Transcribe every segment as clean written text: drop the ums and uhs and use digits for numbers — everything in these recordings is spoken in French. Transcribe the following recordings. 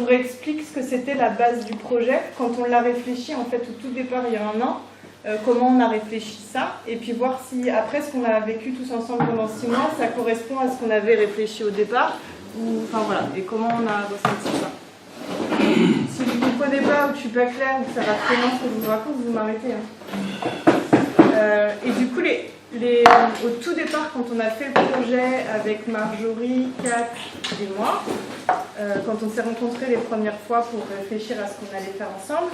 vous réexplique ce que c'était la base du projet. Quand on l'a réfléchi, en fait, au tout départ, il y a un an, comment on a réfléchi ça, et puis voir si, après, ce qu'on a vécu tous ensemble pendant 6 mois, ça correspond à ce qu'on avait réfléchi au départ, ou, enfin voilà, et comment on a ressenti ça. Si vous ne comprenez pas, ou que je ne suis pas claire, ou que ça va très loin ce que je vous raconte, vous m'arrêtez. Et du coup, au tout départ, quand on a fait le projet avec Marjorie, Kat et moi, quand on s'est rencontrés les premières fois pour réfléchir à ce qu'on allait faire ensemble,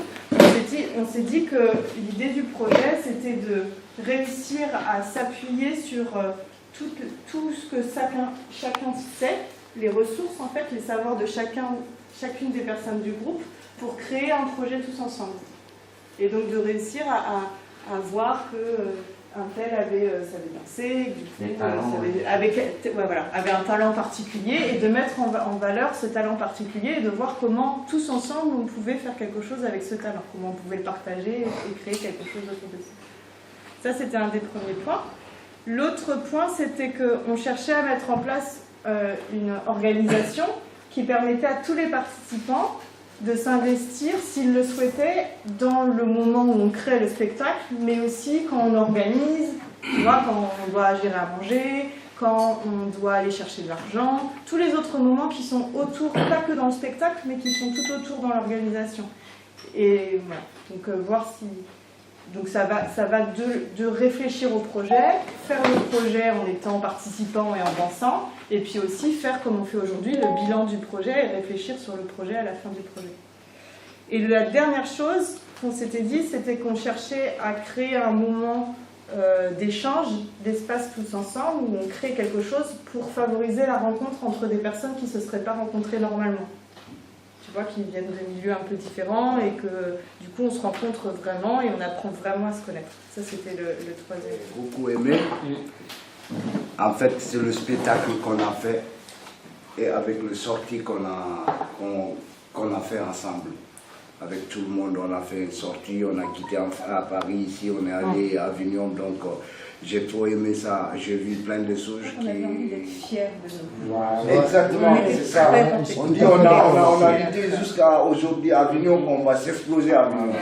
on s'est dit que l'idée du projet, c'était de réussir à s'appuyer sur tout ce que chacun sait, les ressources, en fait, les savoirs de chacune des personnes du groupe, pour créer un projet tous ensemble. Et donc de réussir à voir que un tel savait danser, avait un talent particulier, et de mettre en valeur ce talent particulier et de voir comment tous ensemble on pouvait faire quelque chose avec ce talent, comment on pouvait le partager et créer quelque chose autour de ça. Ça, c'était un des premiers points. L'autre point, c'était qu'on cherchait à mettre en place une organisation qui permettait à tous les participants de s'investir, s'ils le souhaitaient, dans le moment où on crée le spectacle, mais aussi quand on organise, tu vois, quand on doit gérer à manger, quand on doit aller chercher de l'argent, tous les autres moments qui sont autour, pas que dans le spectacle, mais qui sont tout autour dans l'organisation. Et voilà, donc voir si... Donc ça va de réfléchir au projet, faire le projet en étant participant et en dansant, et puis aussi faire comme on fait aujourd'hui, le bilan du projet et réfléchir sur le projet à la fin du projet. Et la dernière chose qu'on s'était dit, c'était qu'on cherchait à créer un moment d'échange, d'espace tous ensemble, où on crée quelque chose pour favoriser la rencontre entre des personnes qui ne se seraient pas rencontrées normalement. Tu vois, qui viennent de milieux un peu différents et que du coup on se rencontre vraiment et on apprend vraiment à se connaître. Ça, c'était le troisième. Beaucoup aimé. En fait, c'est le spectacle qu'on a fait et avec le sortie qu'on a fait ensemble. Avec tout le monde, on a fait une sortie, on a quitté à Paris, ici on est allé à Avignon, donc j'ai trop aimé ça, j'ai vu plein de choses qui... On avait envie d'être fiers de nous. Voilà. Exactement, c'est ça. On dit on a l'idée jusqu'à aujourd'hui à Avignon qu'on va s'exploser à Avignon.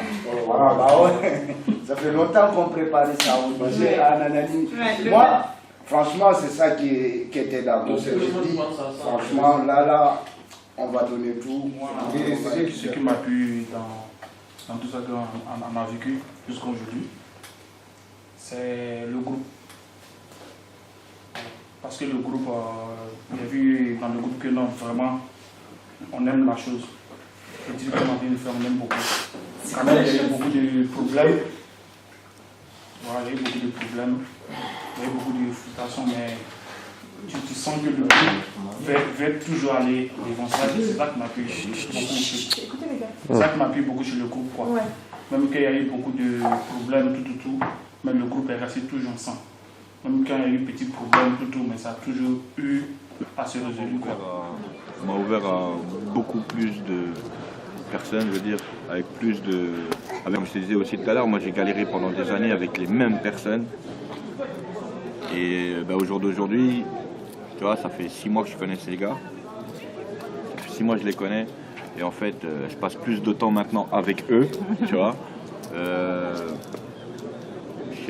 Voilà, bah ouais. Ça fait longtemps qu'on préparait ça. On disait à Nanani. Moi, franchement, c'est ça qui était dans mon cerveau. Franchement, là, on va donner tout. Et ce qui m'a plu dans tout ça qu'on a vécu jusqu'à aujourd'hui, c'est le groupe. Parce que le groupe, j'ai vu dans le groupe que non, vraiment, on aime la chose. Le titre qu'on a bien fait, on aime beaucoup. Quand même, il y a eu beaucoup de problèmes. Voilà, il y a eu beaucoup de problèmes. Il y a eu beaucoup de frustrations, mais tu sens que le groupe va toujours aller devant ça. C'est ça qui m'a plu beaucoup. C'est ça qui m'a plu beaucoup sur le groupe, quoi. Ouais. Même qu'il y a eu beaucoup de problèmes, tout, mais le groupe est resté toujours ensemble. Même quand il y a eu des petits problèmes, tout, mais ça a toujours eu à se résoudre. Ça m'a ouvert à beaucoup plus de personnes, je veux dire, avec plus de... Comme je te disais aussi tout à l'heure, moi j'ai galéré pendant des années avec les mêmes personnes. Et au jour d'aujourd'hui, tu vois, ça fait 6 mois que je connais ces gars. Ça fait 6 mois que je les connais. Et en fait, je passe plus de temps maintenant avec eux, tu vois. Je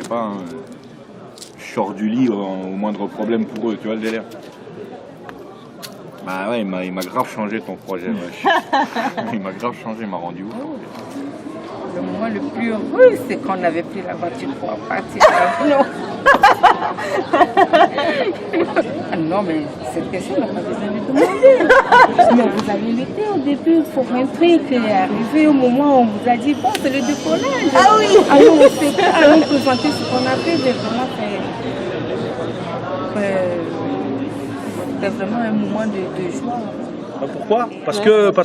sais pas, hein, je sors du lit au moindre problème pour eux, tu vois le délire. Bah ouais, il m'a grave changé ton projet, ouais. Il m'a grave changé, il m'a rendu ouf. Le moment le plus heureux, c'est qu'on avait pris la voiture pour partir. Non. Non, mais cette question, on n'a pas besoin de demander. Mais vous avez l'été au début pour un truc et arrivé au moment où on vous a dit, bon, c'est le décollage. Ah oui. Alors on s'est pas à nous présenter ce qu'on a fait, j'ai vraiment fait. C'était vraiment un moment de joie. Pourquoi ? Parce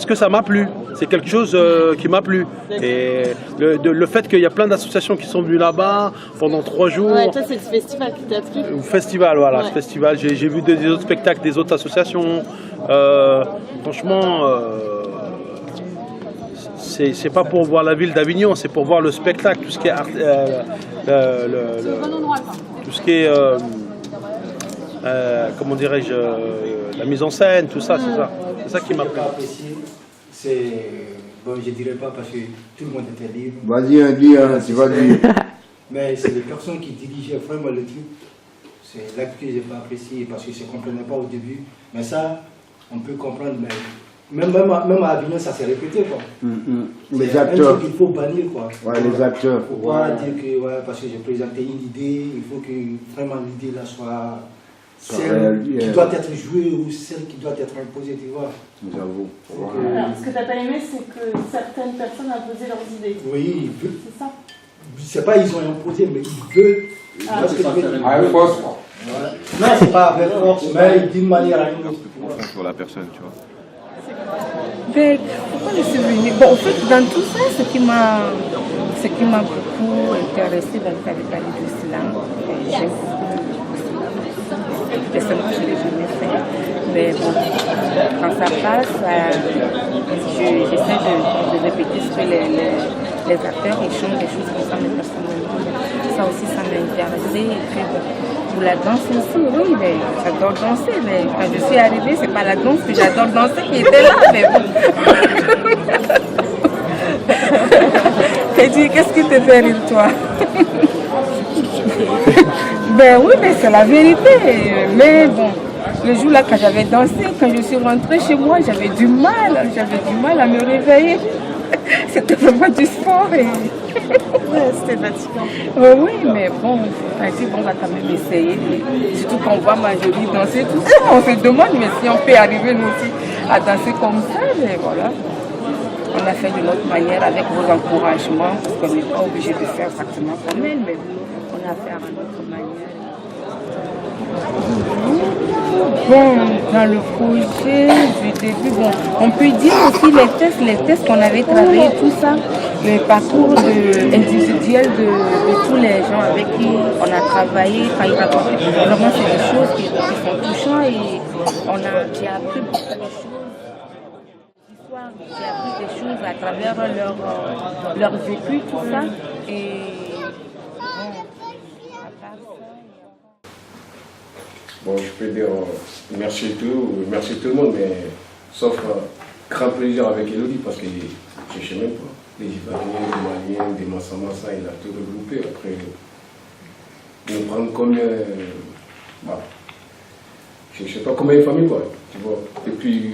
que ça m'a plu. C'est quelque chose qui m'a plu. Et le fait qu'il y a plein d'associations qui sont venues là-bas pendant 3 jours. Ouais, toi, c'est le festival qui t'a plu. Festival, voilà, ouais. Ce festival. J'ai vu des autres spectacles, des autres associations. Franchement, c'est pas pour voir la ville d'Avignon, c'est pour voir le spectacle, tout ce qui est tout ce qui est comment dirais-je, la mise en scène, tout ça, c'est ça qui m'a plu. c'est... Bon, je dirais pas parce que tout le monde était libre. Vas-y, dis, tu vas dire. Mais c'est les personnes qui dirigeaient vraiment le truc. C'est là que je n'ai pas apprécié parce que je ne comprenais pas au début. Mais ça, on peut comprendre. Mais même à Avignon, ça s'est répété. Quoi. Les acteurs. Il faut bannir. Quoi. Ouais, les acteurs. Il ne faut pas dire que parce que j'ai présenté une idée, il faut que vraiment l'idée là soit celle qui doit être jouée ou celle qui doit être imposée, tu vois. J'avoue. Alors, ce que tu n'as pas aimé, c'est que certaines personnes imposaient leurs idées. Oui, c'est ça. C'est pas ils ont imposé, mais ils veulent. Avec force. Non, c'est pas avec force, mais d'une manière à une autre. Sur la personne, tu vois. Mais pourquoi je suis venue? Bon, en fait, dans tout ça, ce qui m'a beaucoup intéressé, donc tu avais parlé de l'islam. J'aime beaucoup. Personnellement, je ne l'ai jamais fait. Mais bon, quand ça passe, j'essaie de répéter ce que les acteurs échangent, des choses comme ça, mais personnellement, ça aussi, ça m'a intéressé. Et puis, bon, pour la danse aussi, oui, mais j'adore danser. Mais quand je suis arrivée, c'est pas la danse que j'adore danser qui était là, mais bon. Qu'est-ce qui te fait rire, toi? Ben oui, mais c'est la vérité. Mais bon, le jour-là, quand j'avais dansé, quand je suis rentrée chez moi, j'avais du mal à me réveiller. C'était vraiment du sport. Et... ouais, c'était fatigant. Oui, mais bon, on dit bon, on va quand même essayer. Surtout qu'on voit Marjorie danser tout ça, on se demande, mais si on peut arriver nous aussi à danser comme ça, mais voilà. On a fait de notre manière avec vos encouragements, parce qu'on n'est pas obligé de faire exactement comme elle, mais on a fait à notre manière. Bon, dans le projet du début, bon, on peut dire aussi les tests qu'on avait travaillé, tout ça, le parcours individuel de tous les gens avec qui on a travaillé, quand ils racontaient. Vraiment, c'est des choses qui sont touchantes et j'ai appris beaucoup de choses. J'ai appris des choses à travers leur vécu, tout ça. Et bon, je peux dire merci tout le monde, mais sauf grand plaisir avec Elodie parce que je ne sais même pas. Les Ivoiriens, les Maliens, des Massa, il a tout regroupé. Après, nous prendre comme. Bah, je ne sais pas combien de familles, quoi. Tu vois. Et puis,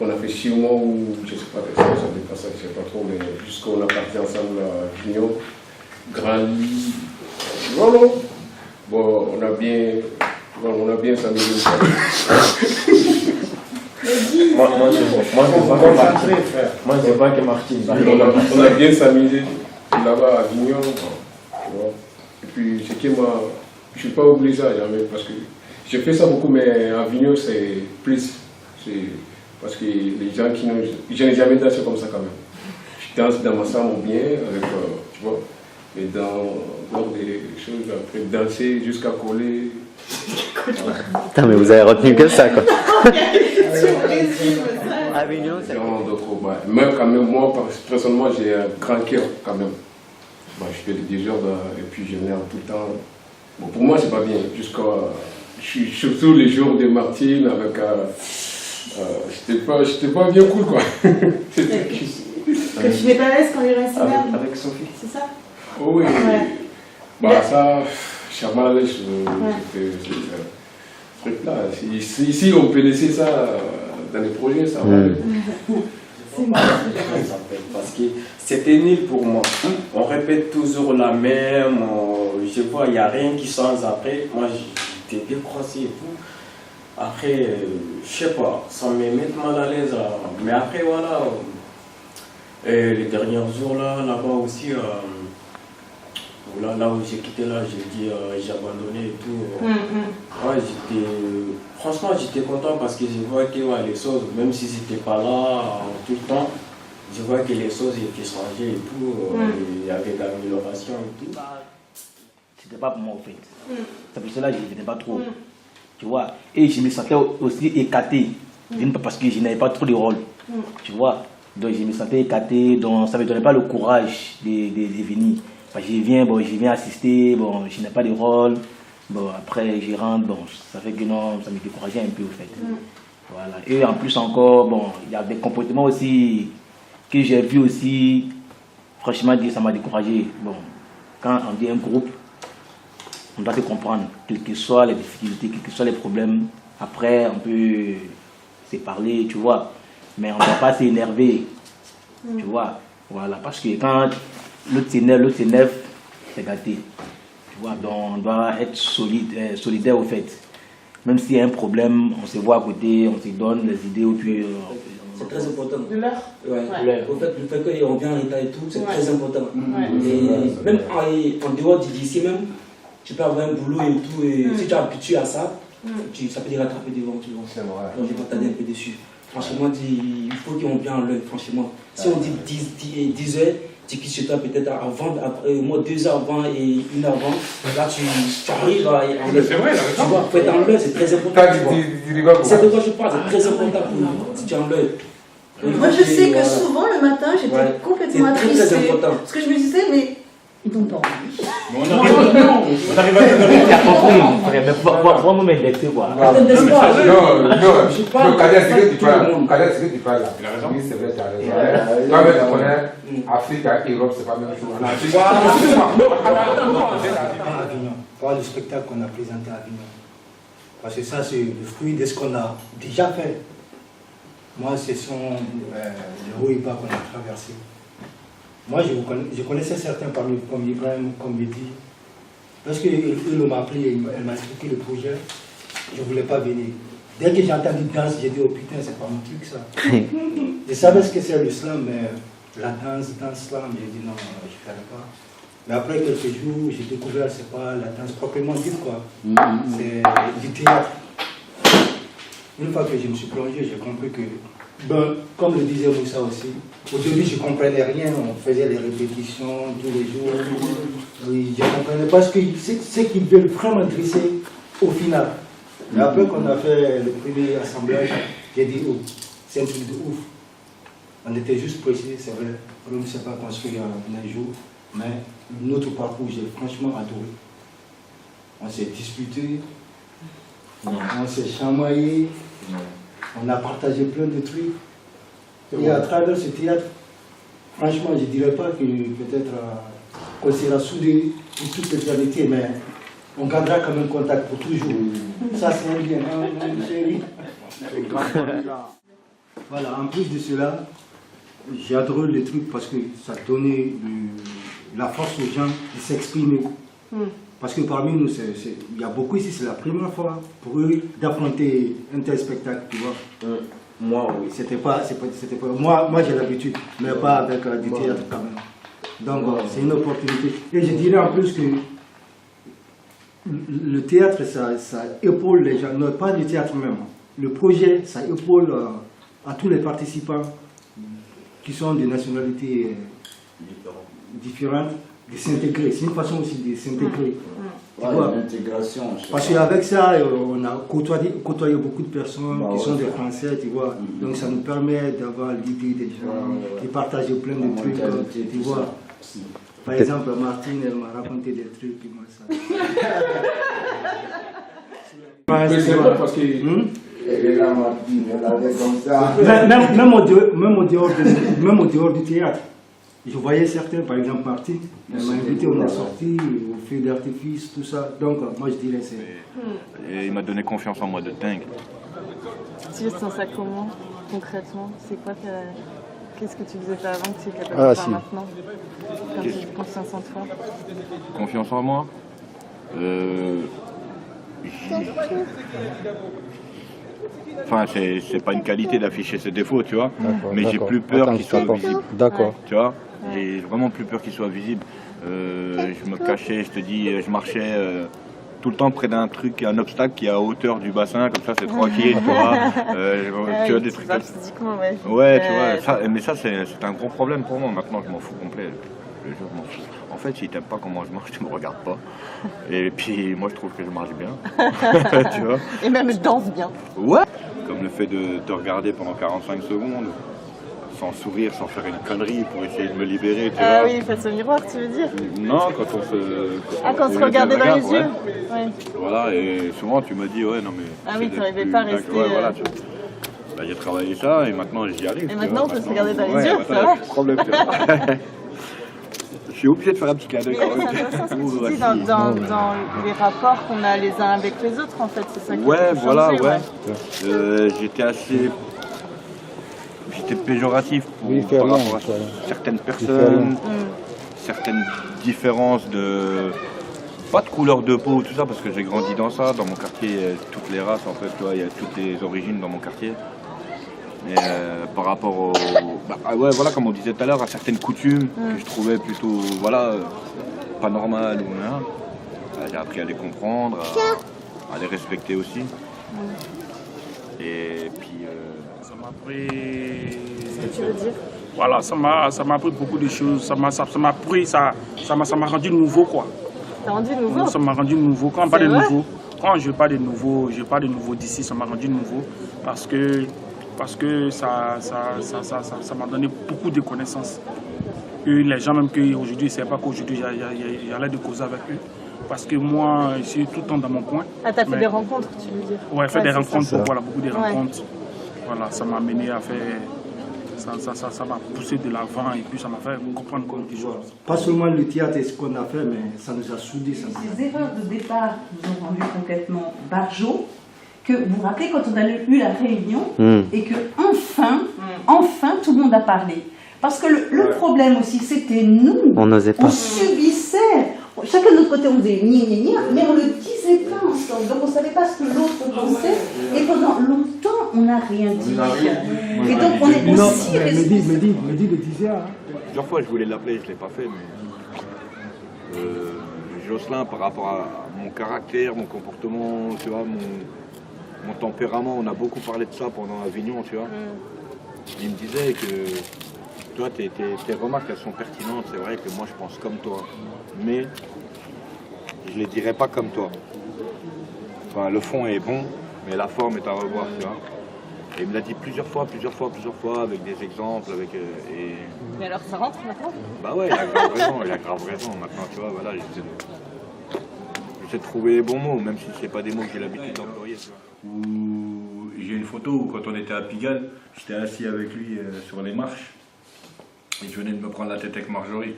on a fait 6 mois où, je ne sais pas, ça dépasse ça, je ne sais pas trop, mais jusqu'on a parti ensemble à Vignon, Grand Lit. Voilà. Bon, on a bien s'amusé. Moi, je vois que Martine. On a bien s'amusé là-bas à Vignon. Bon, et puis, ce qui m'a. Je ne suis pas oublié ça jamais parce que j'ai fait ça beaucoup, mais à Vignon, c'est plus. Parce que les gens qui n'ont. Je n'ai jamais dansé comme ça quand même. Je danse dans ma salle bien, avec. Tu vois. Mais dans des choses, après danser jusqu'à coller. Putain, mais vous avez retenu que ça, quoi. Avignon, c'est même quand même, moi, personnellement, j'ai un grand cœur quand même. Bah, je fais des désordres et puis je viens tout le temps. Bon, pour moi, c'est pas bien. Surtout les jours de Martine avec. J'étais pas bien cool, quoi. Que tu n'es pas à l'aise quand il reste avec Sophie. C'est ça? Oh oui. Ouais. Bah ça, je suis mal à l'aise. Ce truc-là. Si on peut laisser ça dans les projets, ça va. Parce que c'était nul pour moi. On répète toujours la même. Je vois, il n'y a rien qui change après. Moi, j'étais décroissé et tout. Après, je sais pas, ça me met mal à l'aise. Mais après, voilà. Les derniers jours là-bas aussi. Là où j'ai quitté, là, j'ai dit, j'ai abandonné et tout. Ouais, franchement, j'étais content parce que je vois que les choses, même si c'était pas là tout le temps, je vois que les choses étaient changées et tout. Il y avait de l'amélioration et tout. C'était pas pour moi, en fait. C'est pour cela que je ne venais pas trop. Tu vois. Et je me sentais aussi écarté. Parce que je n'avais pas trop de rôle. Tu vois. Donc je me sentais écarté, donc ça ne me donnait pas le courage de venir. Je viens assister, bon, je n'ai pas de rôle, bon, après je rentre, bon, ça fait que non, ça me décourageait un peu au fait. Voilà. Et en plus encore, bon, il y a des comportements aussi que j'ai vu aussi, franchement, ça m'a découragé. Bon, quand on dit un groupe, on doit se comprendre, quelles que soient les difficultés, quels que soient les problèmes. Après, on peut se parler, tu vois. Mais on ne doit pas s'énerver, tu vois. Voilà, parce que quand l'autre s'énerve, c'est gâté. Tu vois, donc on doit être solidaire au fait. Même s'il y a un problème, on se voit à côté, on se donne les idées, et puis... c'est très important. De l'heure. Ouais. Au fait, le fait qu'il revient en état et tout, c'est très important. Et même en dehors d'ici même, tu peux avoir un boulot et tout, et si tu es habitué à ça, ça peut te rattraper devant, tu vois. C'est vrai. Donc j'ai pas tardé un peu dessus. Franchement, il faut qu'ils ont bien l'œil, franchement. Si on dit 10 heures, tu quittes chez toi peut-être avant, moi 2 heures avant et 1 heure avant, là tu arrives à enlever. C'est vrai, tu vois, faut être en l'œil, c'est très important. C'est de quoi je parle, c'est très important si tu es en l'œil. Moi je sais que souvent le matin j'étais complètement attristée. Parce que je me disais, mais ils n'ont pas envie. On arrive à te compris, mais pour moi, m'indexer quoi. Non, Kader, c'est que tu parles là. Il a raison. Oui, c'est vrai, tu as raison. Toi-même, tu connais Afrique et Europe, c'est pas la même chose. Avignon, voir le spectacle qu'on a présenté à Avignon. Parce que ça, c'est le fruit de ce qu'on a déjà fait. Moi, ce sont les hauts et bas qu'on a traversés. Moi, je connaissais certains parmi comme Ibrahim, comme Mehdi. Lorsqu'il m'a appelé, elle m'a expliqué le projet, je ne voulais pas venir. Dès que j'ai entendu danse, j'ai dit, oh putain, c'est pas mon truc ça. Je savais ce que c'est le slam, mais la danse slam, j'ai dit non, je ne ferai pas. Mais après quelques jours, j'ai découvert que ce n'est pas la danse proprement dite, quoi. C'est du théâtre. Une fois que je me suis plongé, j'ai compris que, ben, comme le disait Moussa aussi, au début je ne comprenais rien, on faisait les répétitions tous les jours. Oui, je ne comprenais pas ce qu'ils veulent vraiment dresser au final. Mais après qu'on a fait le premier assemblage, j'ai dit, oh, c'est un truc de ouf. On était juste précis, c'est vrai, on ne s'est pas construit en un jour, mais notre parcours, j'ai franchement adoré. On s'est disputé, on s'est chamaillé, on a partagé plein de trucs. Et à travers ce théâtre, franchement, je ne dirais pas que peut-être qu'on sera soudés pour toute l'éternité, mais on gardera quand même contact pour toujours. Ça, c'est un bien, hein, chérie. Voilà, en plus de cela, j'ai adoré le truc parce que ça donnait la force aux gens de s'exprimer. Parce que parmi nous, il y a beaucoup ici, c'est la première fois pour eux d'affronter un tel spectacle, tu vois. Moi, oui, c'était pas moi j'ai l'habitude, mais pas avec du théâtre quand même. Donc, c'est une opportunité. Et je dirais en plus que le théâtre, ça épaule les gens, non pas du théâtre même. Le projet, ça épaule à tous les participants qui sont de nationalités différentes, de s'intégrer. C'est une façon aussi de s'intégrer. L'intégration. Parce qu'avec ça, on a côtoyé beaucoup de personnes qui sont des Français, tu vois. Donc ça nous permet d'avoir l'idée des gens, de partager plein de trucs, tu vois. Par exemple, Martine, elle m'a raconté des trucs, puis moi ça. C'est vrai parce que... Et là, Martine, elle avait comme ça. Même au dehors du théâtre. Je voyais certains, par exemple Martine, elle m'a invité, on est sorti au feu d'artifice, tout ça. Donc moi je dirais c'est... Et il m'a donné confiance en moi de dingue. Tu sens ça comment, concrètement? C'est quoi qu'est-ce que tu faisais pas avant que tu es capable de faire maintenant? Quand tu as confiance en toi? Confiance en moi Enfin, c'est pas une qualité d'afficher ses défauts, tu vois, mais j'ai plus peur qu'il soit visible. D'accord. Tu vois, j'ai vraiment plus peur qu'il soit visible. Je me cachais, je te dis, je marchais tout le temps près d'un truc, un obstacle qui est à hauteur du bassin, comme ça c'est tranquille, tu vois. Tu vois, des trucs comme ça. Ouais, tu vois, ça, mais ça c'est un gros problème pour moi. Maintenant, je m'en fous complet. Le jeu, je m'en fous. En fait, si t'aimes pas comment je marche, tu me regardes pas. Et puis, moi, je trouve que je marche bien. Tu vois. Et même je danse bien. Ouais. Comme le fait de te regarder pendant 45 secondes, sans sourire, sans faire une connerie pour essayer de me libérer, tu vois. Ah oui, face au miroir, tu veux dire? Non, quand on se... quand on se regardait dans les yeux. Ouais. Voilà, et souvent tu me dis, ouais, non mais... Ah oui, tu n'arrivais pas à rester... Ouais, voilà, Bah, j'ai travaillé ça et maintenant j'y arrive. Et maintenant, on peut se regarder dans les ouais, yeux, maintenant, ça va. plus de problème. Je suis obligé de faire un petit clin d'œil quand même. C'est intéressant ce que tu dis dans les rapports qu'on a les uns avec les autres, en fait, c'est ça qui Ouais, peut voilà, changer, ouais. J'étais péjoratif par rapport à certaines personnes, certaines différences de... Pas de couleur de peau, tout ça, parce que j'ai grandi dans ça. Dans mon quartier, il y a toutes les races, en fait, tu vois, il y a toutes les origines dans mon quartier. Et par rapport au... ouais, voilà, comme on disait tout à l'heure, à certaines coutumes que je trouvais plutôt, voilà, pas normales ou rien. J'ai appris à les comprendre, à les respecter aussi. Et puis... Ça m'a appris... Qu'est-ce que tu veux dire? Voilà, ça m'a appris beaucoup de choses. Ça m'a rendu nouveau, quoi. T'as rendu nouveau? Ça m'a rendu nouveau. Quand je parle de nouveau d'ici, ça m'a rendu nouveau parce que ça m'a donné beaucoup de connaissances. Et les gens même qu'aujourd'hui, ils ne savaient pas qu'aujourd'hui, j'allais de causer avec eux. Parce que moi, je suis tout le temps dans mon coin. Ah, t'as fait des rencontres, tu veux dire? Ouais, fait des rencontres, voilà, beaucoup de Ouais. rencontres. Voilà, ça m'a amené à faire... Ça m'a poussé de l'avant et puis ça m'a fait comprendre comment tu joues. Pas seulement le théâtre et ce qu'on a fait, mais ça nous a soudés. Ces erreurs de départ nous ont rendu complètement barjots. Que vous vous rappelez quand on a eu la réunion et que enfin tout le monde a parlé. Parce que le problème aussi, c'était nous. On n'osait pas. On subissait. Chacun de notre côté, on disait gna, mais on ne le disait pas ensemble. Donc on ne savait pas ce que l'autre pensait. Et pendant longtemps, on n'a rien dit. Et donc on est aussi responsable. Mehdi le disait. Hein. Plusieurs fois, je voulais l'appeler, je ne l'ai pas fait, mais... Jocelyn, par rapport à mon caractère, mon comportement, tu vois, mon tempérament, on a beaucoup parlé de ça pendant Avignon, tu vois. Il me disait que... Toi, tes remarques, elles sont pertinentes. C'est vrai que moi, je pense comme toi. Mais je ne les dirais pas comme toi. Enfin, le fond est bon, mais la forme est à revoir, tu vois. Et il me l'a dit plusieurs fois, avec des exemples, avec... Mais alors, ça rentre maintenant? Bah ouais, il a grave raison, maintenant, tu vois, voilà, j'essaie de trouver les bons mots, même si c'est pas des mots que j'ai l'habitude d'employer, tu vois. J'ai une photo où, quand on était à Pigalle, j'étais assis avec lui sur les marches. Et je venais de me prendre la tête avec Marjorie.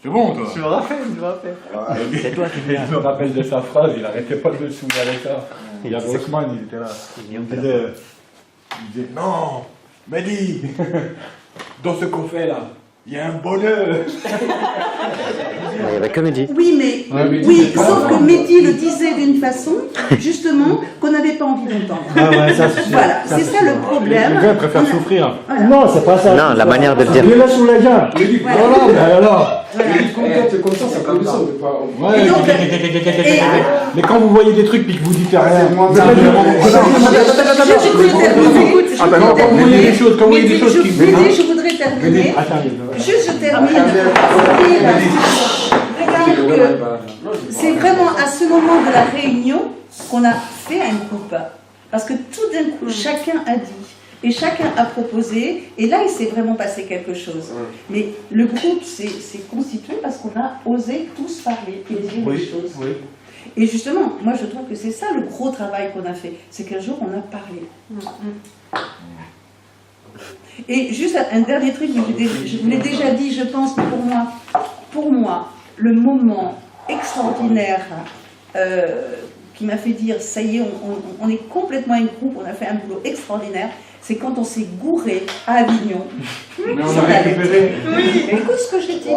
C'est bon, toi? Je me rappelle. C'est toi qui viens. Je me rappelle de sa phrase, il arrêtait pas de me souvenir avec ça. Il y a Grossman, il était là. Il me disait non, Mehdi, dans ce qu'on fait là, il y a un bonheur. Il n'y avait que Mehdi. Oui, sauf que Mehdi le disait d'une façon, justement, qu'on n'avait pas envie d'entendre. Ah ouais, ça c'est sûr. Voilà, c'est ça le problème. Les gens préfèrent souffrir. Voilà. Non, c'est pas ça. Non, la manière de le dire. Il est là sous les gens. Voilà. Mais alors. C'est comme ça, c'est comme ça. Ouais, mais quand vous voyez des trucs et que vous dites rien, Je voudrais terminer. Juste, je termine. Regarde, c'est vraiment à ce moment de la réunion qu'on a fait un groupe. Parce que tout d'un coup, chacun a dit. Et chacun a proposé, et là il s'est vraiment passé quelque chose. Mais le groupe s'est constitué parce qu'on a osé tous parler et dire les choses. Et justement, moi je trouve que c'est ça le gros travail qu'on a fait, c'est qu'un jour on a parlé. Et juste un dernier truc, je vous l'ai déjà dit, je pense, mais pour moi, le moment extraordinaire qui m'a fait dire, ça y est, on est complètement un groupe, on a fait un boulot extraordinaire, c'est quand on s'est gouré à Avignon. Mais on a récupéré. Oui, écoute ce que j'ai dit.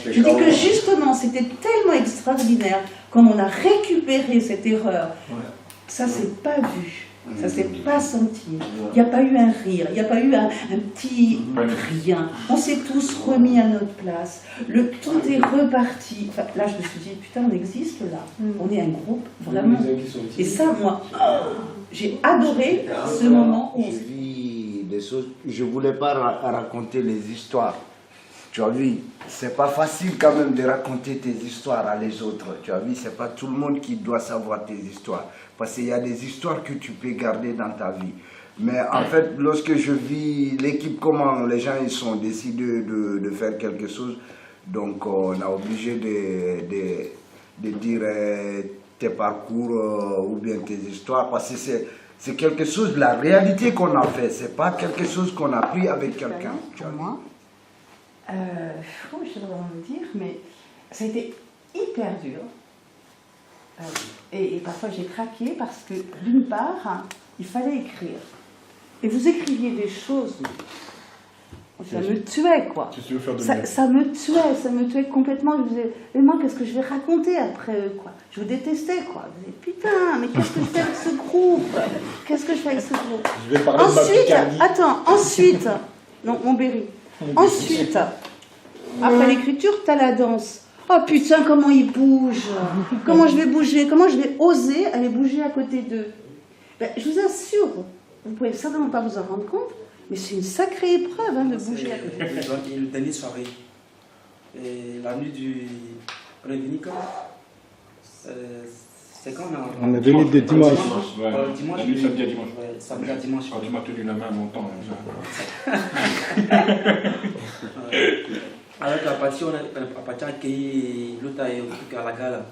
Je dis que justement, c'était tellement extraordinaire, comme on a récupéré cette erreur. Ça s'est pas vu, ça s'est pas senti. Il n'y a pas eu un rire, il n'y a pas eu un petit rien. On s'est tous remis à notre place. Tout est reparti. Enfin, là, je me suis dit, putain, on existe là. On est un groupe, vraiment. Et ça, moi, j'ai adoré ce moment où... Des choses, je ne voulais pas raconter les histoires. Tu as vu, c'est pas facile quand même de raconter tes histoires à les autres. Tu as vu, c'est pas tout le monde qui doit savoir tes histoires. Parce qu'il y a des histoires que tu peux garder dans ta vie. Mais en fait, lorsque je vis l'équipe, comment les gens ils sont décidés de faire quelque chose, donc on a obligé de dire tes parcours ou bien tes histoires. Parce que C'est quelque chose de la réalité qu'on a fait, c'est pas quelque chose qu'on a pris avec quelqu'un. Moi, je dois vous dire, mais ça a été hyper dur. Et parfois j'ai craqué parce que d'une part, il fallait écrire. Et vous écriviez des choses, ça me tuait quoi. Ça me tuait complètement. Je me disais, mais moi qu'est-ce que je vais raconter après eux quoi. Je vous détestais quoi. Je me disais, putain, mais qu'est-ce que je fais avec ce groupe? Qu'est-ce que je fais avec ce groupe? Je vais parler Ensuite, non, mon Berry. Ensuite, après l'écriture, t'as la danse. Oh putain, comment ils bougent. Comment je vais bouger? Comment je vais oser aller bouger à côté d'eux? Ben, je vous assure, vous ne pouvez certainement pas vous en rendre compte, mais c'est une sacrée épreuve de bouger à côté d'eux. La dernière soirée, et la nuit du Réunique, c'est quand on est venu de dimanche. Dimanche. La nuit samedi à dimanche. Ouais, samedi à dimanche. Quand tu m'as tenu la main longtemps. Avec la partie, on a accueilli l'autre à la gare.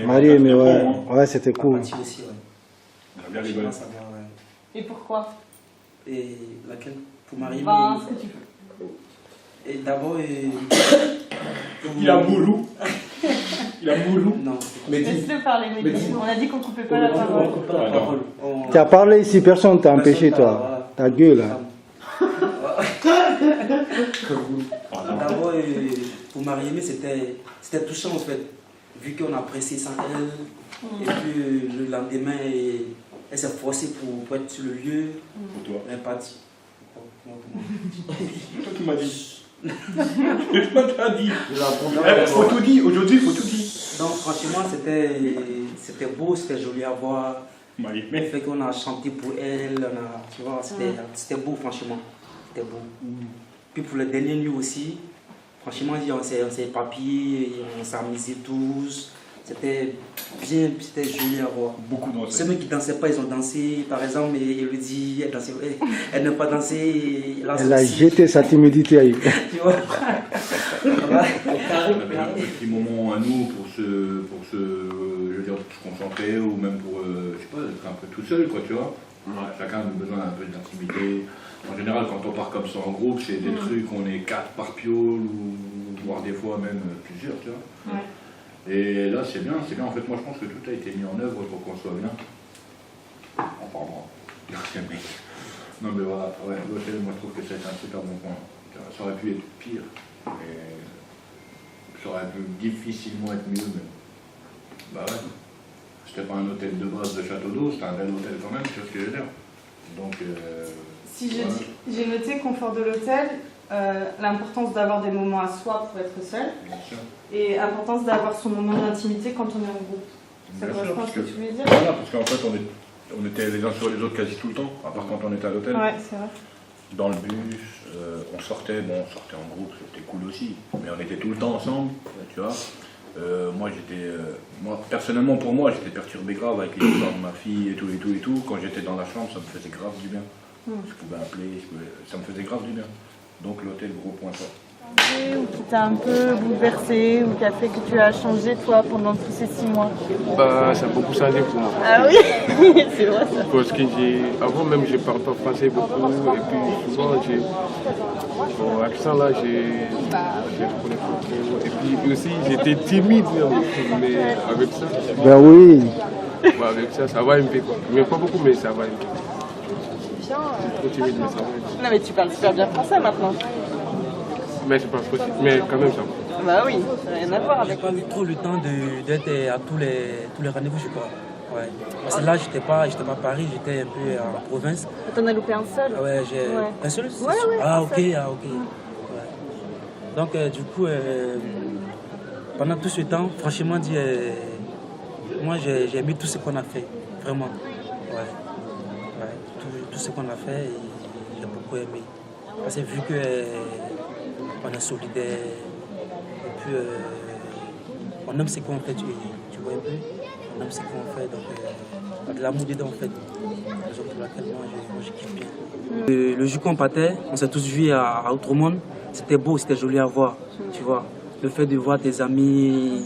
Marie, mais ouais, c'était cool. Aussi, ouais. On a bien rigolé. Et pourquoi? Et laquelle? Pour marier. Ce que tu veux. Et d'abord. Il a moulou. Il a moulou. Non. Laisse-le parler, mais on a dit qu'on ne coupait pas la parole. Tu as parlé ici, personne ne t'a empêché, toi. Ta gueule, là. D'abord, pour Marie-Aimée, c'était touchant en fait, vu qu'on a pressé sans elle, et puis le lendemain, elle s'est forcée pour être sur le lieu. Pour toi. Elle est partie. Toi qui m'as dit. Toi qui m'as dit. Faut tout dire, aujourd'hui, il faut tout dire. Donc franchement, c'était beau, c'était joli à voir. Le fait qu'on a chanté pour elle, tu vois, c'était beau franchement. C'était beau. Puis pour le dernier nuit aussi, franchement, on s'est éparpillés, on s'est amusés tous. C'était bien, c'était joli à voir. Beaucoup dansé. Ceux qui ne dansaient pas, ils ont dansé. Par exemple, Elodie, elle n'a pas dansé. Elle a jeté sa timidité. Tu vois. On avait des petits moments à nous pour se concentrer ou même pour, je sais pas, être un peu tout seul, quoi, tu vois. Chacun a besoin d'un peu d'intimité. En général, quand on part comme ça en groupe, c'est des trucs, on est 4 par piole, ou voire des fois même plusieurs, tu vois. Ouais. Et là, c'est bien, en fait, moi je pense que tout a été mis en œuvre pour qu'on soit bien. Enfin, bon, non mais voilà, ouais, l'hôtel, moi je trouve que c'est un super bon point. Ça aurait pu être pire, et ça aurait pu difficilement être mieux, mais bah ouais. C'était pas un hôtel de base de château d'eau, c'était un bel hôtel quand même, tu vois ce que je veux dire. Donc, si j'ai noté confort de l'hôtel, l'importance d'avoir des moments à soi pour être seul, et l'importance d'avoir son moment d'intimité quand on est en groupe. Ça correspond à ce que tu voulais dire? Voilà, parce qu'en fait on était les uns sur les autres quasi tout le temps, à part quand on était à l'hôtel. Ouais, c'est vrai. Dans le bus, on sortait en groupe, c'était cool aussi, mais on était tout le temps ensemble, tu vois. Moi personnellement pour moi j'étais perturbé grave avec l'histoire de ma fille et tout. Quand j'étais dans la chambre ça me faisait grave du bien. Je pouvais appeler, ça me faisait grave du bien. Donc l'hôtel, gros point fort. Ou qui t'a un peu bouleversé, ou qui a fait que tu as changé toi pendant tous ces 6 mois? Bah, ça a beaucoup changé pour moi. Ah oui. C'est vrai ça. Parce que avant même je ne parle pas français beaucoup, et puis souvent mon accent là, je reconnais pas trop. Et puis aussi j'étais timide, mais avec ça. Ben oui. Bah, avec ça, ça va un peu quoi. Mais pas beaucoup, mais ça va un peu. Bien. Trop timide, mais ça va. Non mais tu parles super bien français maintenant. Mais c'est pas possible, mais quand même ça va. Bah oui, ça n'a rien à voir avec. J'ai pas eu trop le temps d'être à tous les rendez-vous, je crois. Ouais. Parce que là, j'étais pas à Paris, j'étais un peu en province. T'en as loupé un seul? Ouais, un seul? Ouais. Ah ok. Ouais. Donc du coup, pendant tout ce temps, franchement dit, moi j'ai aimé tout ce qu'on a fait, vraiment. Ouais. Tout ce qu'on a fait, j'ai beaucoup aimé. Parce que vu que on est solidaire, et puis on aime ce qu'on fait, tu vois un peu, on aime ce qu'on fait, donc de l'amour dedans en fait. Raison pour laquelle moi je kiffe bien. Le jour qu'on partait, on s'est tous vus à Outre-Monde, c'était beau, c'était joli à voir, tu vois. Le fait de voir tes amis,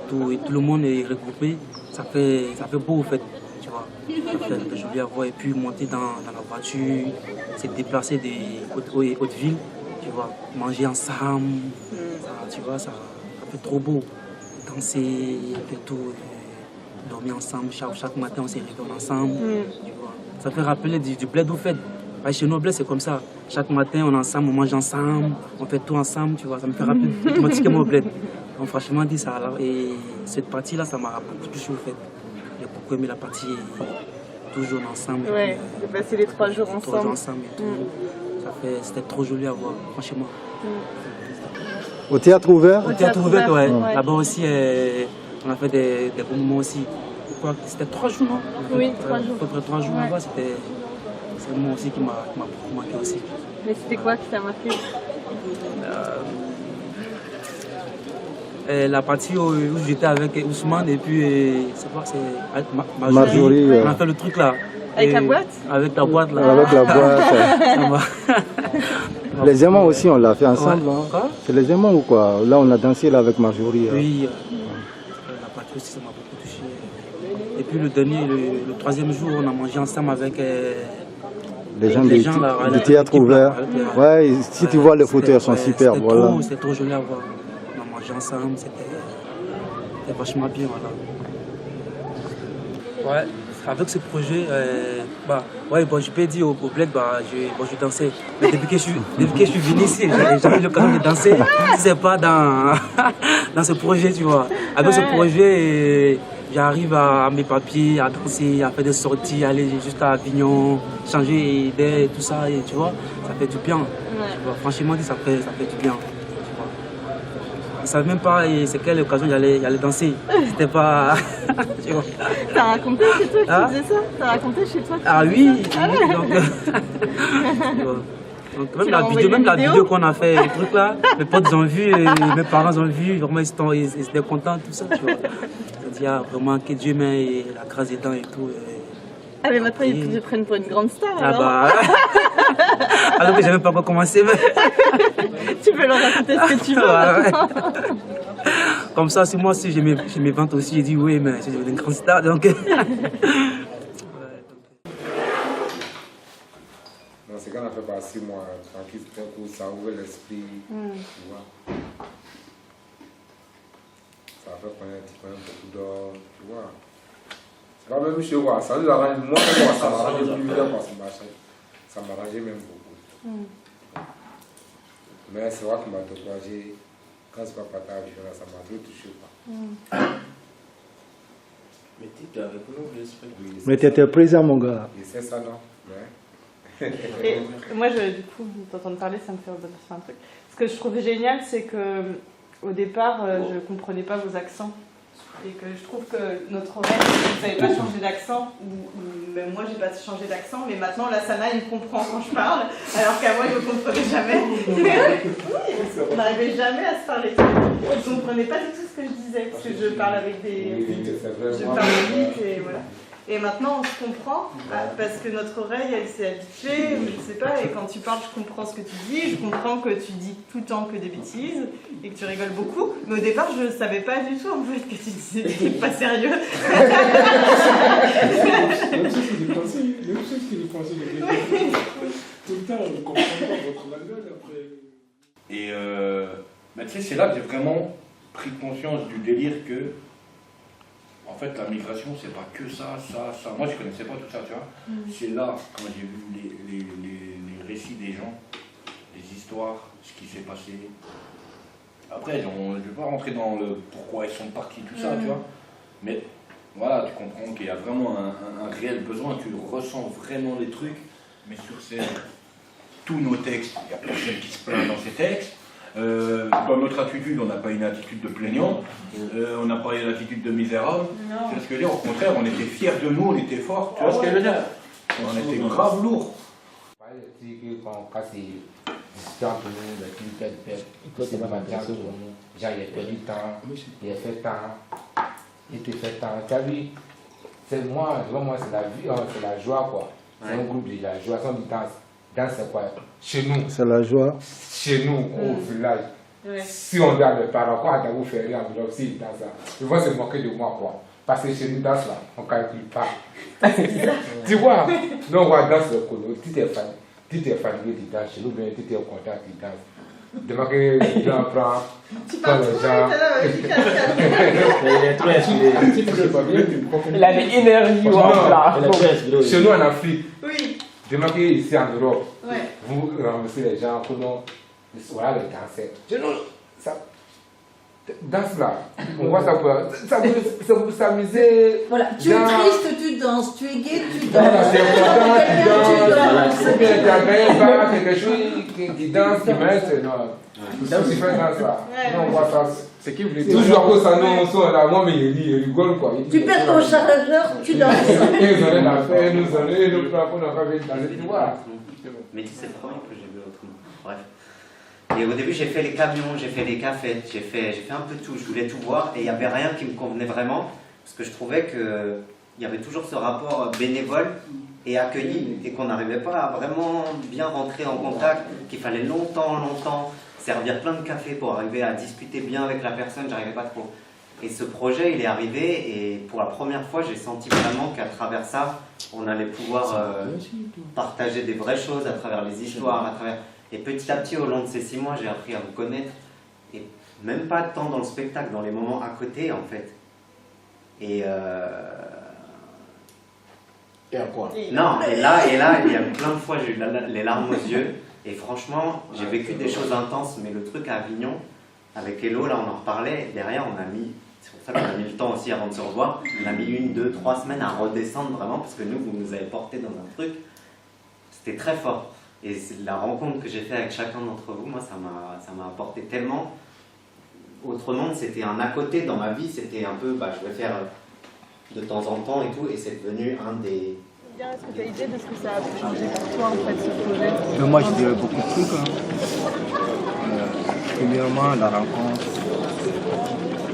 et tout le monde est regroupé, ça fait beau en fait, tu vois. vois. Faire des jolis à voir et puis monter dans la voiture, se déplacer des hautes villes, tu vois, manger ensemble, ça, tu vois, ça fait trop beau. Danser, un peu tout, dormir ensemble, chaque matin on se réveille ensemble, tu vois. Ça fait rappeler du bled au fait. Chez nous, au bled, c'est comme ça. Chaque matin, on est ensemble, on mange ensemble, on fait tout ensemble, tu vois. Ça me fait rappeler automatiquement au bled. Donc franchement dit ça. Alors, et cette partie-là, ça m'a beaucoup touché au fait. J'ai beaucoup aimé la partie toujours ensemble. Ouais, de passer les 3 jours ensemble. 3 jours ensemble et tout. C'était trop joli à voir, franchement. Au théâtre ouvert? Au théâtre ouvert, ouais. Là-bas aussi, on a fait des bons moments aussi. C'était 3 jours, non? Oui, 3 jours. À peu près 3 jours là-bas, c'est un moment aussi qui m'a beaucoup marqué aussi. Mais c'était quoi qui t'a marqué? La partie où j'étais avec Ousmane et puis c'est quoi, c'est Marjorie. On a fait le truc là. Avec la boîte? Avec la boîte là. Avec la boîte. Les aimants aussi, on l'a fait ensemble. Ouais. Hein. C'est les aimants ou quoi? Là, on a dansé là avec Marjorie. Oui, la partie aussi, ça m'a beaucoup touché. Et puis le dernier, le 3e jour, on a mangé ensemble avec les gens du théâtre ouvert. Ouais, si tu vois les fauteuils sont super. Voilà. C'était trop joli à voir. On a mangé ensemble, c'était vachement bien. Voilà. Ouais. Avec ce projet, je peux dire au bled, je dansais. Mais depuis que je suis venu ici, j'ai jamais eu l'occasion de danser. Si c'est pas dans ce projet, tu vois. Avec ce projet, j'arrive à mes papiers, à danser, à faire des sorties, aller jusqu'à Avignon, changer d'air et tout ça, et tu vois, ça fait du bien. Tu vois, franchement, ça fait du bien. Je ne savais même pas c'est quelle occasion j'allais danser. C'était pas. Tu vois. T'as raconté chez toi que tu faisais ça? T'as raconté chez toi que tu faisais oui. Ça? Ah ouais. Donc même la vidéo qu'on a fait, le truc là, mes potes ont vu, mes parents ont vu, vraiment ils étaient contents, tout ça, tu vois. C'est-à-dire vraiment que Dieu met la grâce dedans et tout. Ah mais maintenant ils te prennent pour une grande star. Ah bah. Alors que j'ai même pas encore commencé. Mais... tu peux leur raconter ce que tu veux. Ouais. Comme ça, si moi aussi j'ai mes ventes aussi, j'ai dit oui, mais c'est une grande star donc. Non, c'est quand on a fait par 6 mois, tranquille, ça ouvre l'esprit, tu vois. Ça fait connaître beaucoup d'or, tu vois. C'est pas même chez moi, ça nous arrange, moi, ça m'arrange plus vite parce que ça m'arrangeait même beaucoup. Mais c'est vrai qu'on m'a découragé, quand c'est pas partage, ça m'a trop touché. Mais tu étais avec nous, l'esprit. Mais tu étais présent, mon gars. Et c'est ça, non? Et moi, du coup, t'entendre parler, ça me fait repenser un truc. Ce que je trouve génial, c'est que au départ, je ne comprenais pas vos accents. Et que je trouve que notre oreille, vous n'avez pas changé d'accent, ou même moi, j'ai pas changé d'accent, mais maintenant, la Sana, il me comprend quand je parle, alors qu'à moi, il ne me comprenait jamais. On n'arrivait jamais à se parler. Ils ne comprenaient pas du tout ce que je disais, parce que je parle avec des... Je parle vite, et voilà. Et maintenant, on se comprend, parce que notre oreille, elle s'est habituée, je ne sais pas, et quand tu parles, je comprends ce que tu dis, je comprends que tu dis tout le temps que des bêtises, et que tu rigoles beaucoup, mais au départ, je ne savais pas du tout, en fait, que tu disais des trucs pas sérieux. Même chose qu'il est pensé, tout le temps, on ne comprend pas votre langage après. Et tu sais, c'est là que j'ai vraiment pris conscience du délire que en fait, la migration, c'est pas que ça. Moi, je connaissais pas tout ça, tu vois. C'est là, quand j'ai vu les récits des gens, les histoires, ce qui s'est passé. Après, je ne vais pas rentrer dans le pourquoi ils sont partis, tout ça, tu vois. Mais voilà, tu comprends qu'il y a vraiment un réel besoin, tu ressens vraiment les trucs. Mais sur tous nos textes, il n'y a personne qui se plaint dans ces textes. Dans notre attitude, on n'a pas une attitude de plaignant, on n'a pas une attitude de misérable. Tu vois ce que je veux dire? Au contraire, on était fiers de nous, on était forts. Tu vois ce que je veux dire? On était grave lourds. Quand c'est distant pour nous, c'est même bien pour nous. Genre, il a perdu temps, il a fait temps, il te fait temps. Tu as vu? C'est moi, c'est la vie, c'est la joie, quoi. C'est un groupe de la joie, sans danse. Dans c'est quoi? Chez nous. C'est la joie. Chez nous, au village. Si on doit le parents, quoi, vous faire rien, donc si dans ça. Ils vont se moquer de moi, quoi. Parce que chez nous, danse là, on ne calcule pas. Tu vois, nous on va danser le colo, tu t'es fatigué, tu danses, chez nous, bien, tu t'es content, tu danses. Demain que tu en prends, quand les gens. Il a de l'énergie, chez nous en Afrique, Oui. demain que ici en Europe, Ouais. vous ramassez les gens, voilà les danseurs. Chez nous, ça. Danse là, on voit ça pour vous s'amuser. Voilà, tu es triste, tu danses, tu es gai, tu danses. Voilà, c'est important, tu danses. Ou bien tu as gagné un bar, quelque chose qui danse, qui met, non. C'est aussi fait dans ça. Non, on voit ça. C'est qui voulait toujours que ça, non, on sort là, moi, mais il rigole quoi. Tu perds ton chargeur, tu danses. Ils ont rien à faire, nous on est, nous on n'a pas vu danser, tu vois. Mais c'est le premier que j'ai vu autrement. Bref. Et au début, j'ai fait les camions, j'ai fait les cafés, j'ai fait un peu tout. Je voulais tout voir et il n'y avait rien qui me convenait vraiment parce que je trouvais qu'il y avait toujours ce rapport bénévole et accueilli et qu'on n'arrivait pas à vraiment bien rentrer en contact, qu'il fallait longtemps servir plein de café pour arriver à discuter bien avec la personne, j'arrivais pas trop. Et ce projet, il est arrivé et pour la première fois, j'ai senti vraiment qu'à travers ça, on allait pouvoir partager des vraies choses à travers les histoires, à travers... Et petit à petit, au long de ces 6 mois, j'ai appris à vous connaître. Et même pas de temps dans le spectacle, dans les moments à côté, en fait. Et quoi? Non, et là, il y a plein de fois, j'ai eu les larmes aux yeux. Et franchement, j'ai vécu des choses intenses. Mais le truc à Avignon, avec Hello, là, on en reparlait. Derrière, on a mis... C'est pour ça qu'on a mis le temps aussi avant de se revoir. On a mis 1, 2, 3 semaines à redescendre vraiment. Parce que nous, vous nous avez portés dans un truc. C'était très fort. Et la rencontre que j'ai faite avec chacun d'entre vous, moi, ça m'a apporté tellement. Autre monde, c'était un à côté dans ma vie, c'était un peu, je vais faire de temps en temps et tout, et c'est devenu un des... Est-ce que tu as idée de ce que ça a changé pour toi, en fait, ce projet? Moi, je dirais beaucoup de trucs. Premièrement, la rencontre.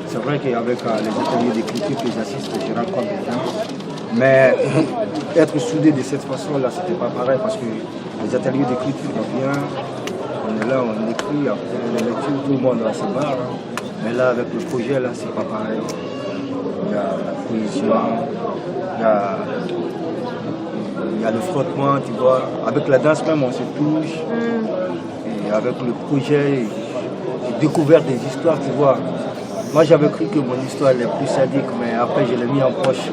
C'est vrai qu'avec les ateliers d'écriture que j'assiste, je rencontre des gens. Mais être soudé de cette façon-là, c'était pas pareil parce que les ateliers d'écriture, on vient, on est là, on écrit, après les lectures, tout le monde se barre. Mais là, avec le projet, là, c'est pas pareil. Il y a la cohésion, il y a le frottement, tu vois. Avec la danse même, on se touche. Et avec le projet, j'ai découvert des histoires, tu vois. Moi, j'avais cru que mon histoire est plus sadique, mais après, je l'ai mis en poche.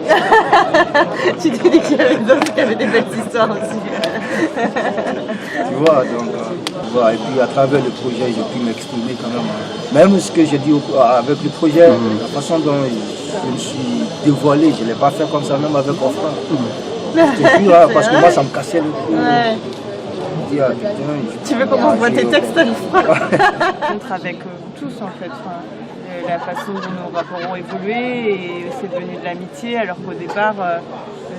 Tu t'es dit qu'il y avait des belles histoires aussi. Tu vois, donc, et puis à travers le projet, j'ai pu m'exprimer quand même. Même ce que j'ai dit avec le projet, la façon dont je me suis dévoilé, je ne l'ai pas fait comme ça, même avec Offra. Parce que moi, ça me cassait le cou. Ouais. Tu veux qu'on envoie tes textes à l'Ofra? Avec tous, en fait. La façon dont nos rapports ont évolué et c'est devenu de l'amitié alors qu'au départ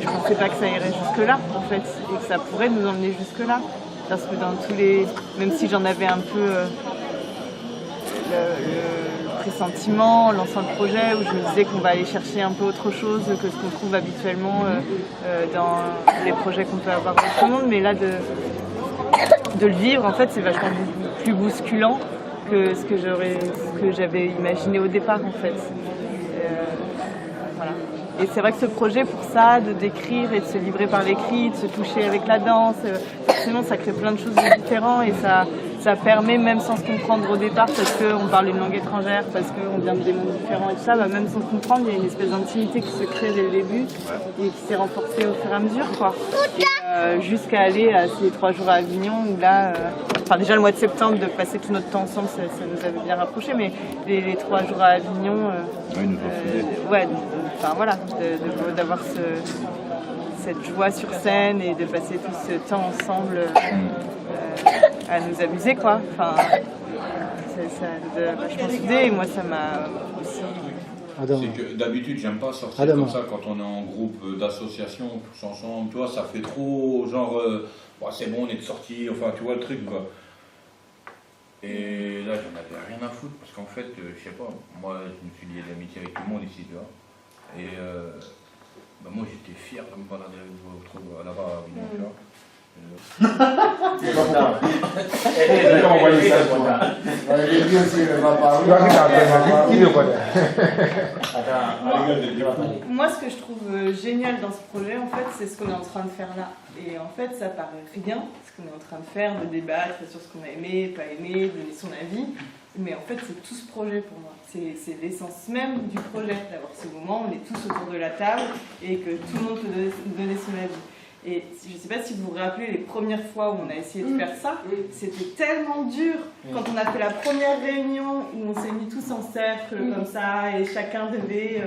je ne pensais pas que ça irait jusque là en fait et que ça pourrait nous emmener jusque là parce que dans tous les... même si j'en avais un peu le pressentiment, lançant le projet où je me disais qu'on va aller chercher un peu autre chose que ce qu'on trouve habituellement dans les projets qu'on peut avoir dans tout le monde, mais là de le vivre en fait c'est vachement plus bousculant que ce que j'avais imaginé au départ en fait. Voilà. Et c'est vrai que ce projet pour ça, de d'écrire et de se livrer par l'écrit, de se toucher avec la danse, forcément ça crée plein de choses différentes et ça permet même sans se comprendre au départ parce qu'on parle une langue étrangère, parce qu'on vient de des mondes différents et tout ça, même sans se comprendre il y a une espèce d'intimité qui se crée dès le début et qui s'est renforcée au fur et à mesure quoi. Jusqu'à aller à ces 3 jours à Avignon où là, déjà le mois de septembre, de passer tout notre temps ensemble, ça nous avait bien rapprochés, mais les 3 jours à Avignon, d'avoir cette joie sur scène et de passer tout ce temps ensemble à nous amuser quoi. Enfin, ça vachement soudé et moi ça m'a aussi... C'est que d'habitude, j'aime pas sortir comme ça quand on est en groupe d'association, tous ensemble, tu vois, ça fait trop genre, c'est bon, on est de sortie, enfin, tu vois le truc, quoi. Et là, j'en avais rien à foutre, parce qu'en fait, je sais pas, moi, je me suis lié d'amitié avec tout le monde ici, tu vois. Et moi, j'étais fier de me balader là-bas à Avignon, tu vois. Moi, ce que je trouve génial dans ce projet, en fait, c'est ce qu'on est en train de faire là. Et en fait, ça paraît rien, ce qu'on est en train de faire, de débattre sur ce qu'on a aimé, pas aimé, donner son avis. Mais en fait, c'est tout ce projet pour moi. C'est l'essence même du projet, d'avoir ce moment, on est tous autour de la table et que tout le monde peut donner son avis. Et je ne sais pas si vous vous rappelez les premières fois où on a essayé de faire ça, c'était tellement dur. Quand on a fait la première réunion où on s'est mis tous en cercle comme ça et chacun devait,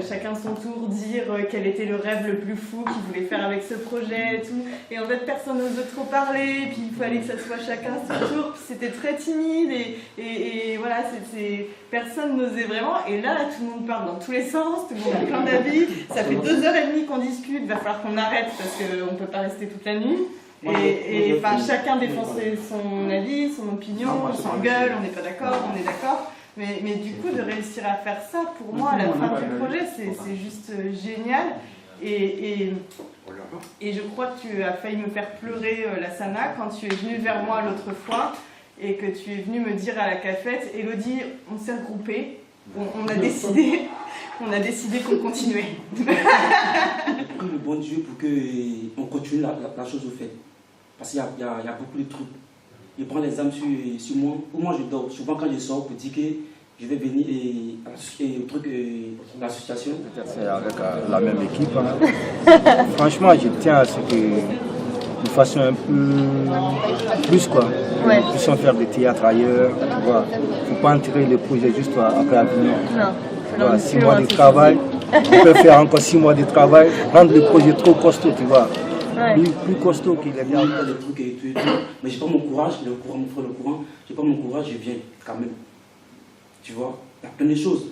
chacun son tour, dire quel était le rêve le plus fou qu'il voulait faire avec ce projet et tout. Et en fait, personne n'osait trop parler, puis il fallait que ça soit chacun son tour. Puis c'était très timide et voilà, personne n'osait vraiment. Et là, tout le monde parle dans tous les sens, tout le monde a plein d'avis. Ça fait 2h30 qu'on discute, il va falloir qu'on arrête parce qu'on ne peut pas rester toute la nuit. Et chacun défend son avis, son opinion, on s'engueule, on n'est pas d'accord, on est d'accord. Mais du coup, de réussir à faire ça, pour moi, à la fin du projet, c'est juste génial. Et je crois que tu as failli me faire pleurer, Lassana, quand tu es venue vers moi l'autre fois et que tu es venue me dire à la cafette, Elodie, on s'est regroupés, on a décidé qu'on continuait. Prie le bon Dieu pour qu'on continue la chose au fait. Parce qu'il y a beaucoup de trucs. Je prends les âmes sur moi. Pour moi, je dors. Souvent, quand je sors pour dire que je vais venir au truc de l'association. C'est avec la même équipe. Hein. Franchement, je tiens à ce que de façon un peu plus quoi. Ouais. Nous puissions faire des théâtres ailleurs. Il ne faut pas enterrer le projet juste après Avignon. Non. Voilà, 6 mois de travail, on peut faire encore 6 mois de travail, rendre le projet trop costaud, tu vois. Ouais. Plus costaud qu'il est bien. Il y a des trucs et tout, mais j'ai pas mon courage, le courant, mon frère, le courant, j'ai pas mon courage, je viens quand même. Tu vois, il y a plein de choses.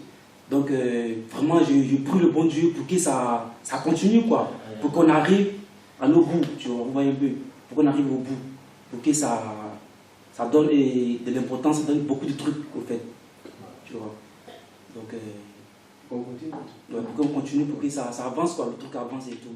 Donc vraiment, je prie le bon Dieu pour que ça continue, quoi. Pour qu'on arrive à nos bouts, tu vois, vous voyez un peu, pour qu'on arrive au bout, pour que ça donne de l'importance, ça donne beaucoup de trucs, au fait. Tu vois. Donc, pour qu'on continue, pour que ça avance, quoi, le truc avance et tout.